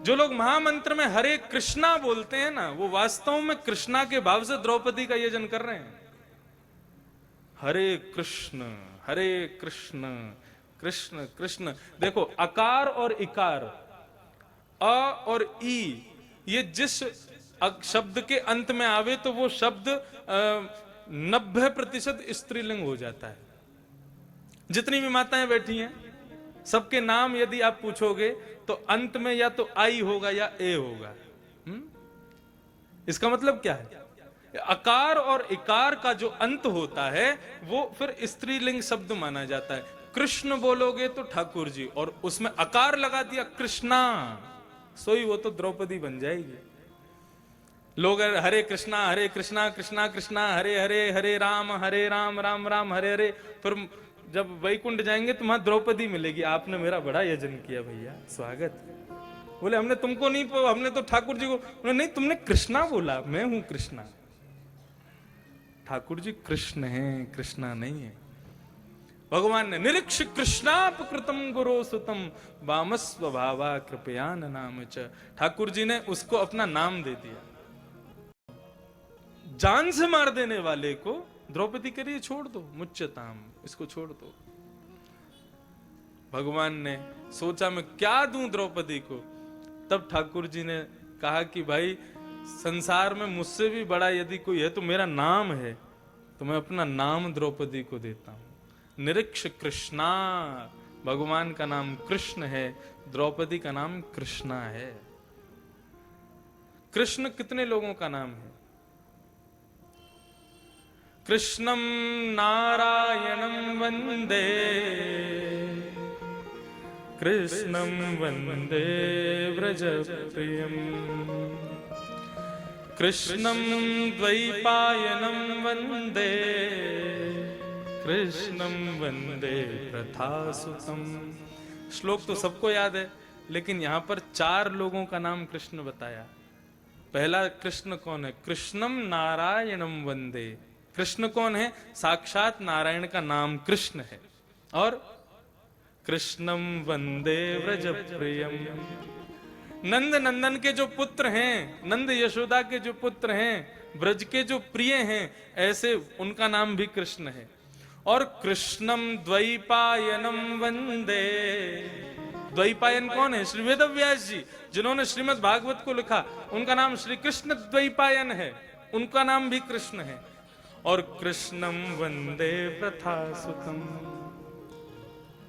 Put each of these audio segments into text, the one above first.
जो लोग महामंत्र में हरे कृष्णा बोलते हैं ना, वो वास्तव में कृष्णा के भाव से द्रौपदी का यजन कर रहे हैं। हरे कृष्ण कृष्ण कृष्ण। देखो अकार और इकार, अ और ई, ये जिस शब्द के अंत में आवे तो वो शब्द 90% स्त्रीलिंग हो जाता है। जितनी भी माताएं बैठी हैं सबके नाम यदि आप पूछोगे तो अंत में या तो आई होगा या ए होगा। इसका मतलब क्या है? अकार और इकार का जो अंत होता है वो फिर स्त्रीलिंग शब्द माना जाता है। कृष्ण बोलोगे तो ठाकुर जी, और उसमें अकार लगा दिया कृष्णा, सोई वो तो द्रौपदी बन जाएगी। लोग हरे कृष्णा कृष्णा कृष्णा हरे हरे, हरे राम राम राम हरे हरे, फिर जब वैकुंठ जाएंगे तो वहां द्रौपदी मिलेगी। आपने मेरा बड़ा यजन किया भैया, स्वागत। बोले हमने तुमको नहीं, हमने तो ठाकुर जी को। बोले नहीं, तुमने कृष्णा बोला, मैं हूं कृष्णा। ठाकुर जी कृष्ण हैं, कृष्णा नहीं है। भगवान ने निरीक्ष कृष्णापकृतम गुरो सुतम वामस्व भावा कृपयान नाम च, ठाकुर जी ने उसको अपना नाम दे दिया। जान से मार देने वाले को द्रौपदी करिए छोड़ दो, मुच्यताम, इसको छोड़ दो। भगवान ने सोचा मैं क्या दूं द्रौपदी को, तब ठाकुर जी ने कहा कि भाई संसार में मुझसे भी बड़ा यदि कोई है तो मेरा नाम है, तो मैं अपना नाम द्रौपदी को देता हूं। निरीक्ष कृष्णा, भगवान का नाम कृष्ण है, द्रौपदी का नाम कृष्णा है। कृष्ण कितने लोगों का नाम है? कृष्णं नारायणं वंदे, कृष्णं वंदे व्रजप्रियम्, कृष्णं द्वैपायनं वंदे, कृष्णं वंदे प्रथासुतम्। श्लोक तो सबको याद है, लेकिन यहां पर 4 लोगों का नाम कृष्ण बताया। पहला कृष्ण कौन है? कृष्णम नारायणम वंदे। कृष्ण कौन है? साक्षात नारायण का नाम कृष्ण है। और कृष्णम वंदे व्रज प्रियम, नंद नंदन के जो पुत्र हैं, नंद यशोदा के जो पुत्र हैं, ब्रज के जो प्रिय हैं, ऐसे उनका नाम भी कृष्ण है। और कृष्णम द्वैपायनम वंदे। द्वैपायन कौन है? श्री वेदव्यास जी, जिन्होंने श्रीमद् भागवत को लिखा, उनका नाम श्री कृष्ण द्वैपायन है, उनका नाम भी कृष्ण है। और कृष्णम वंदे प्रथासुतम।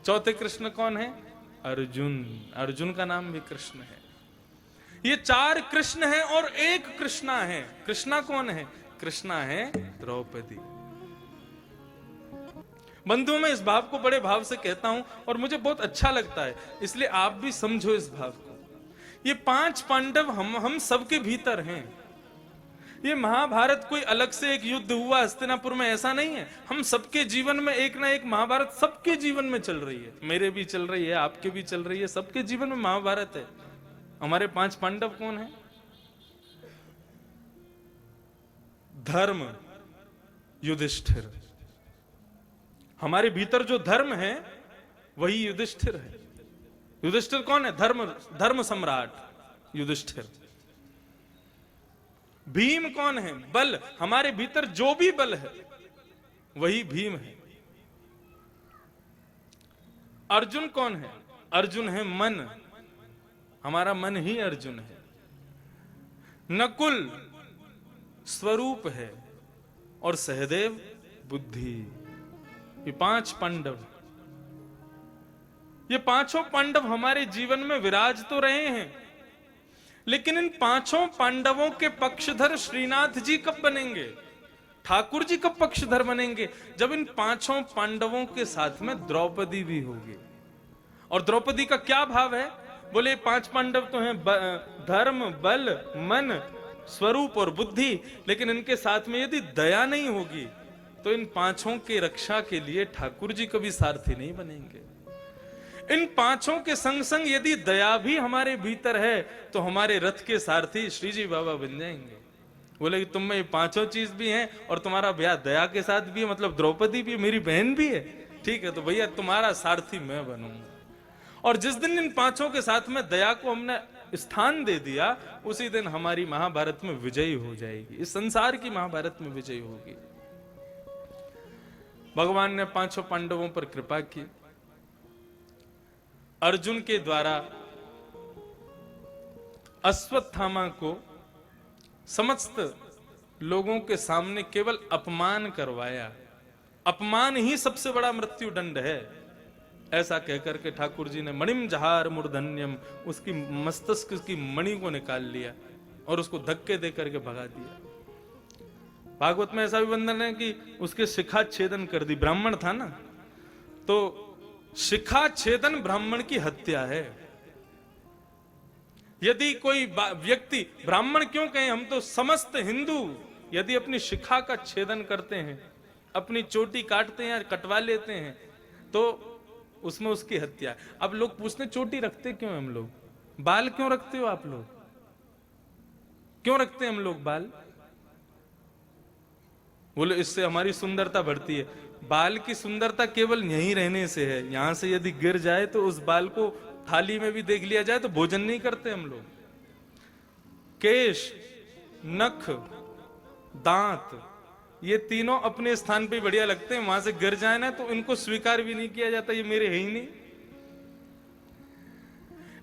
चौथे कृष्ण कौन है? अर्जुन, अर्जुन का नाम भी कृष्ण है। ये 4 कृष्ण हैं और एक कृष्णा है। कृष्णा कौन है? कृष्णा है द्रौपदी। बंधुओं, मैं इस भाव को बड़े भाव से कहता हूं और मुझे बहुत अच्छा लगता है, इसलिए आप भी समझो इस भाव को। ये 5 पांडव हम सबके भीतर हैं। ये महाभारत कोई अलग से एक युद्ध हुआ हस्तिनापुर में, ऐसा नहीं है। हम सबके जीवन में एक ना एक महाभारत सबके जीवन में चल रही है। मेरे भी चल रही है, आपके भी चल रही है, सबके जीवन में महाभारत है। हमारे 5 पांडव कौन है? धर्म युधिष्ठिर। हमारे भीतर जो धर्म है वही युधिष्ठिर है। युधिष्ठिर कौन है? धर्म सम्राट युधिष्ठिर। भीम कौन है? बल। हमारे भीतर जो भी बल है वही भीम है। अर्जुन कौन है? अर्जुन है मन। हमारा मन ही अर्जुन है। नकुल स्वरूप है और सहदेव बुद्धि। ये 5 पांडव, ये 5 पांडव हमारे जीवन में विराज तो रहे हैं, लेकिन इन 5 पांडवों के पक्षधर श्रीनाथ जी कब बनेंगे? ठाकुर जी कब पक्षधर बनेंगे? जब इन 5 पांडवों के साथ में द्रौपदी भी होगी। और द्रौपदी का क्या भाव है? बोले 5 पांडव तो हैं धर्म, बल, मन, स्वरूप और बुद्धि, लेकिन इनके साथ में यदि दया नहीं होगी तो इन 5 के रक्षा के लिए ठाकुर जी कभी सारथी नहीं बनेंगे। इन 5 के संग संग यदि दया भी हमारे भीतर है तो हमारे रथ के सारथी श्री जी बाबा बन जाएंगे। बोले कि तुम में ये 5 चीज भी हैं और तुम्हारा ब्याह दया के साथ भी है, मतलब द्रौपदी भी मेरी बहन भी है, ठीक है, तो भैया तुम्हारा सारथी मैं बनूंगा। और जिस दिन इन 5 के साथ में दया को हमने स्थान दे दिया, उसी दिन हमारी महाभारत में विजयी हो जाएगी, इस संसार की महाभारत में विजयी होगी। भगवान ने पांचों पांडवों पर कृपा की। अर्जुन के द्वारा अश्वत्थामा को समस्त लोगों के सामने केवल अपमान करवाया। अपमान ही सबसे बड़ा मृत्यु दंड है, ऐसा कहकर के ठाकुर जी ने मणिम जहार मूर्धन्यम, उसकी मस्तिष्क की मणि को निकाल लिया और उसको धक्के देकर के भगा दिया। भागवत में ऐसा भी वर्णन है कि उसके शिखा छेदन कर दी। ब्राह्मण था ना, तो शिखा छेदन ब्राह्मण की हत्या है। यदि कोई व्यक्ति, ब्राह्मण क्यों कहें, हम तो समस्त हिंदू, यदि अपनी शिखा का छेदन करते हैं, अपनी चोटी काटते हैं या कटवा लेते हैं, तो उसमें उसकी हत्या है। अब लोग पूछते हैं चोटी रखते क्यों हम लोग, बाल क्यों रखते हो आप लोग, क्यों रखते हैं हम लोग बाल? बोले इससे हमारी सुंदरता बढ़ती है। बाल की सुंदरता केवल यहीं रहने से है, यहां से यदि गिर जाए तो उस बाल को थाली में भी देख लिया जाए तो भोजन नहीं करते हम लोग। केश, नख, दांत, ये तीनों अपने स्थान पे बढ़िया लगते हैं, वहां से गिर जाए ना तो इनको स्वीकार भी नहीं किया जाता, ये मेरे है ही नहीं।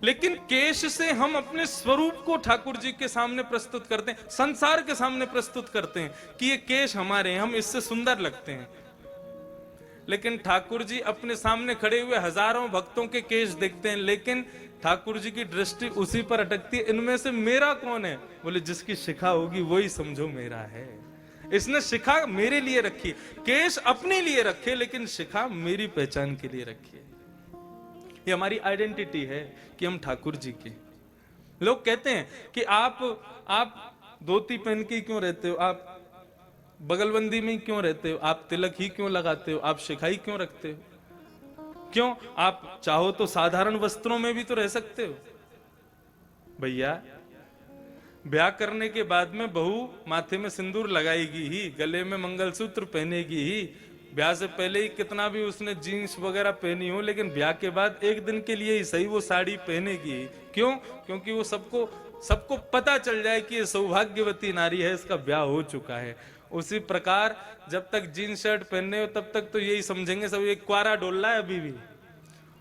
लेकिन केश से हम अपने स्वरूप को ठाकुर जी के सामने प्रस्तुत करते हैं, संसार के सामने प्रस्तुत करते हैं कि ये केश हमारे हैं, हम इससे सुंदर लगते हैं। लेकिन ठाकुर जी अपने सामने खड़े हुए हजारों भक्तों के केश देखते हैं, लेकिन ठाकुर जी की दृष्टि उसी पर अटकती है, इनमें से मेरा कौन है? बोले जिसकी शिखा होगी वही समझो मेरा है। इसने शिखा मेरे लिए रखी, केश अपने लिए रखे, लेकिन शिखा मेरी पहचान के लिए रखी है। ये हमारी आइडेंटिटी है कि हम ठाकुर जी के। लोग कहते हैं कि आप धोती पहन के क्यों रहते हो, आप बगलबंदी में क्यों रहते हो, आप तिलक ही क्यों लगाते हो, आप शिखाई क्यों रखते हो, क्यों आप चाहो तो साधारण वस्त्रों में भी तो रह सकते हो। भैया, ब्याह करने के बाद में बहू माथे में सिंदूर लगाएगी ही, गले में मंगलसूत्र पहनेगी ही। ब्याह से पहले ही कितना भी उसने जीन्स वगैरह पहनी हो, लेकिन ब्याह के बाद एक दिन के लिए ही सही वो साड़ी पहनेगी ही। क्यों? क्योंकि वो सबको पता चल जाए कि ये सौभाग्यवती नारी है, इसका ब्याह हो चुका है। उसी प्रकार जब तक जीन्स शर्ट पहनने हो तब तक तो यही समझेंगे सब एक क्वारा डोल रहा है अभी भी,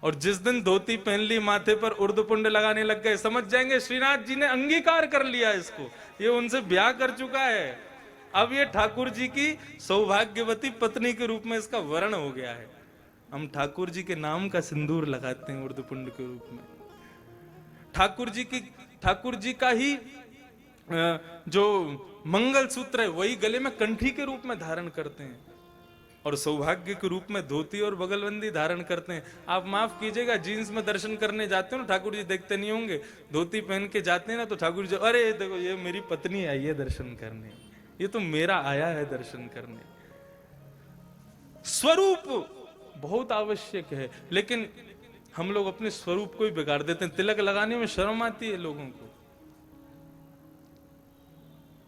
और जिस दिन धोती पहन ली, माथे पर उर्दपुंड लगाने लग गए, समझ जाएंगे श्रीनाथ जी ने अंगीकार कर लिया इसको, ये उनसे ब्याह कर चुका है। अब ये ठाकुर जी की सौभाग्यवती पत्नी के रूप में इसका वर्ण हो गया है। हम ठाकुर जी के नाम का सिंदूर लगाते हैं उर्दपुंड के रूप में। ठाकुर जी का ही जो मंगल सूत्र है वही गले में कंठी के रूप में धारण करते हैं, और सौभाग्य के रूप में धोती और बगलबंदी धारण करते हैं। आप माफ कीजिएगा, जीन्स में दर्शन करने जाते हो ना, ठाकुर जी देखते नहीं होंगे, धोती पहन के जाते हैं ना, तो ठाकुर जी अरे देखो ये मेरी पत्नी आई है दर्शन करने, ये तो मेरा आया है दर्शन करने। स्वरूप बहुत आवश्यक है, लेकिन हम लोग अपने स्वरूप को ही बिगाड़ देते हैं। तिलक लगाने में शर्म आती है लोगों को।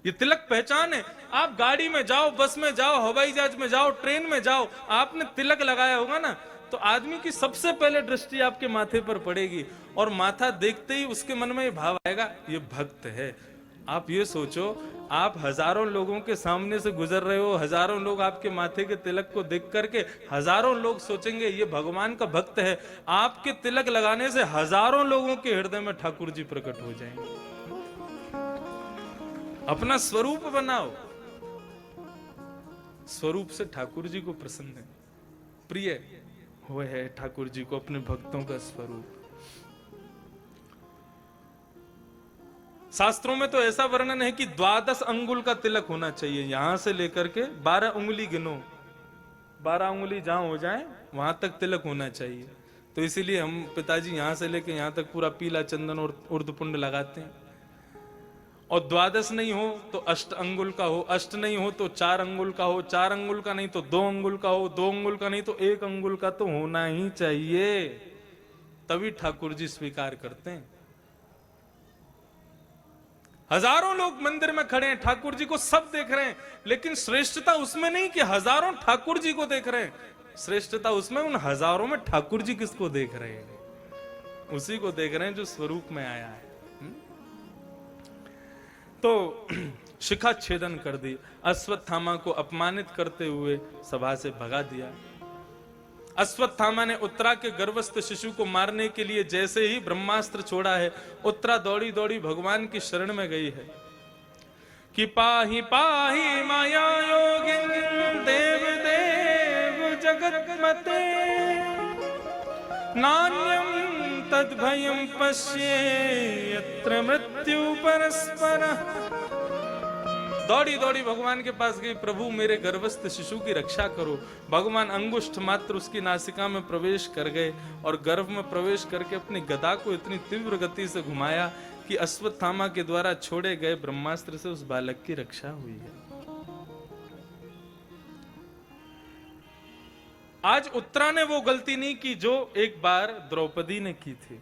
ये तिलक पहचान है। आप गाड़ी में जाओ, बस में जाओ, हवाई जहाज में जाओ, ट्रेन में जाओ, आपने तिलक लगाया होगा ना, तो आदमी की सबसे पहले दृष्टि आपके माथे पर पड़ेगी, और माथा देखते ही उसके मन में ये भाव आएगा, ये भक्त है। आप ये सोचो, आप हजारों लोगों के सामने से गुजर रहे हो, हजारों लोग आपके माथे के तिलक को देख करके, हजारों लोग सोचेंगे ये भगवान का भक्त है। आपके तिलक लगाने से हजारों लोगों के हृदय में ठाकुर जी प्रकट हो जाएंगे। अपना स्वरूप बनाओ, स्वरूप से ठाकुर जी को प्रसन्न है, प्रिय वो है ठाकुर जी को अपने भक्तों का स्वरूप। शास्त्रों में तो ऐसा वर्णन है कि 12 अंगुल का तिलक होना चाहिए, यहां से लेकर के 12 उंगली गिनो, 12 उंगली जहां हो जाए वहां तक तिलक होना चाहिए। तो इसीलिए हम पिताजी यहां से लेकर यहां तक पूरा पीला चंदन और उर्दपुंड लगाते हैं। और 12 नहीं हो तो 8 अंगुल का हो, 8 नहीं हो तो 4 अंगुल का हो, 4 अंगुल का नहीं तो 2 अंगुल का हो, 2 अंगुल का नहीं तो 1 अंगुल का तो होना ही चाहिए, तभी ठाकुर जी स्वीकार करते हैं। हजारों लोग मंदिर में खड़े हैं, ठाकुर जी को सब देख रहे हैं, लेकिन श्रेष्ठता उसमें नहीं कि हजारों ठाकुर जी को देख रहे हैं, श्रेष्ठता उसमें उन हजारों में ठाकुर जी किसको देख रहे हैं, उसी को देख रहे हैं जो स्वरूप में आया है। तो शिखा छेदन कर दी, अश्वत्थामा को अपमानित करते हुए सभा से भगा दिया। अश्वत्थामा ने उत्तरा के गर्भस्थ शिशु को मारने के लिए जैसे ही ब्रह्मास्त्र छोड़ा है, उत्तरा दौड़ी दौड़ी भगवान की शरण में गई है कि पाहि पाहि माया योगिन देव देव जगन्मते नान्यम तद्भयं पश्ये यत्र मृत्यु परस्परः। दौड़ी दौड़ी भगवान के पास गई, प्रभु मेरे गर्भस्थ शिशु की रक्षा करो। भगवान अंगुष्ठ मात्र उसकी नासिका में प्रवेश कर गए और गर्भ में प्रवेश करके अपनी गदा को इतनी तीव्र गति से घुमाया कि अश्वत्थामा के द्वारा छोड़े गए ब्रह्मास्त्र से उस बालक की रक्षा हुई है। आज उत्तरा ने वो गलती नहीं की जो एक बार द्रौपदी ने की थी।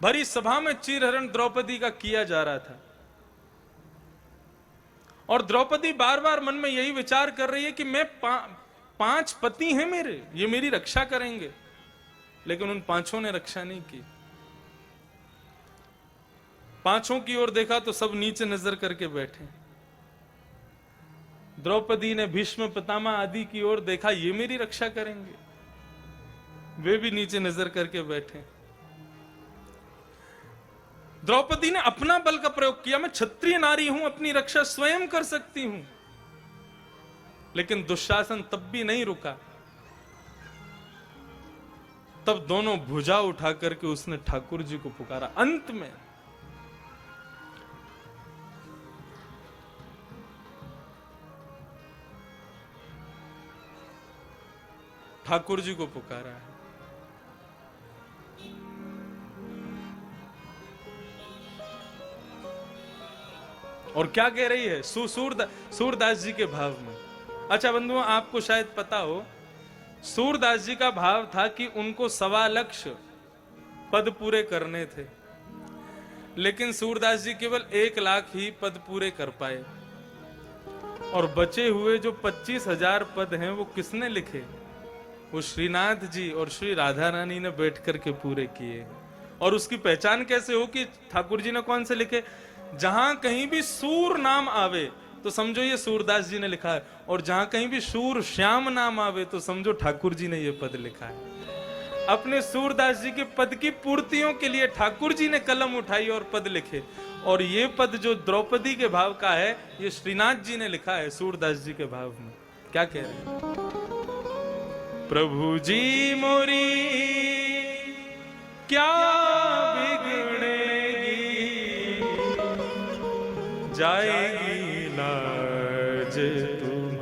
भरी सभा में चीरहरण द्रौपदी का किया जा रहा था और द्रौपदी बार बार मन में यही विचार कर रही है कि मैं पांच पति हैं मेरे, ये मेरी रक्षा करेंगे, लेकिन उन पांचों ने रक्षा नहीं की। पांचों की ओर देखा तो सब नीचे नजर करके बैठे। द्रौपदी ने भीष्म पितामह आदि की ओर देखा, ये मेरी रक्षा करेंगे, वे भी नीचे नजर करके बैठे। द्रौपदी ने अपना बल का प्रयोग किया, मैं क्षत्रिय नारी हूं, अपनी रक्षा स्वयं कर सकती हूं, लेकिन दुशासन तब भी नहीं रुका। तब दोनों भुजा उठा करके उसने ठाकुर जी को पुकारा। अंत में ठाकुर जी को पुकारा है। और क्या कह रही है? सूरदास जी के भाव में। अच्छा बंधुओं, आपको शायद पता हो, सूरदास जी का भाव था कि उनको 1.25 लाख पद पूरे करने थे, लेकिन सूरदास जी केवल 1 लाख ही पद पूरे कर पाए और बचे हुए जो 25,000 पद हैं वो किसने लिखे? वो श्रीनाथ जी और श्री राधा रानी ने बैठ करके पूरे किए। और उसकी पहचान कैसे हो कि ठाकुर जी ने कौन से लिखे? जहां कहीं भी सूर नाम आवे तो समझो ये सूरदास जी ने लिखा है, और जहां कहीं भी सूर श्याम नाम आवे तो समझो ठाकुर जी ने ये पद लिखा है। अपने सूरदास जी के पद की पूर्तियों के लिए ठाकुर जी ने कलम उठाई और पद लिखे, और ये पद जो द्रौपदी के भाव का है ये श्रीनाथ जी ने लिखा है सूरदास जी के भाव में। क्या कह रहे हैं? प्रभु जी मोरी क्या बिगड़ेगी, जाएगी लाज तुम्हारी।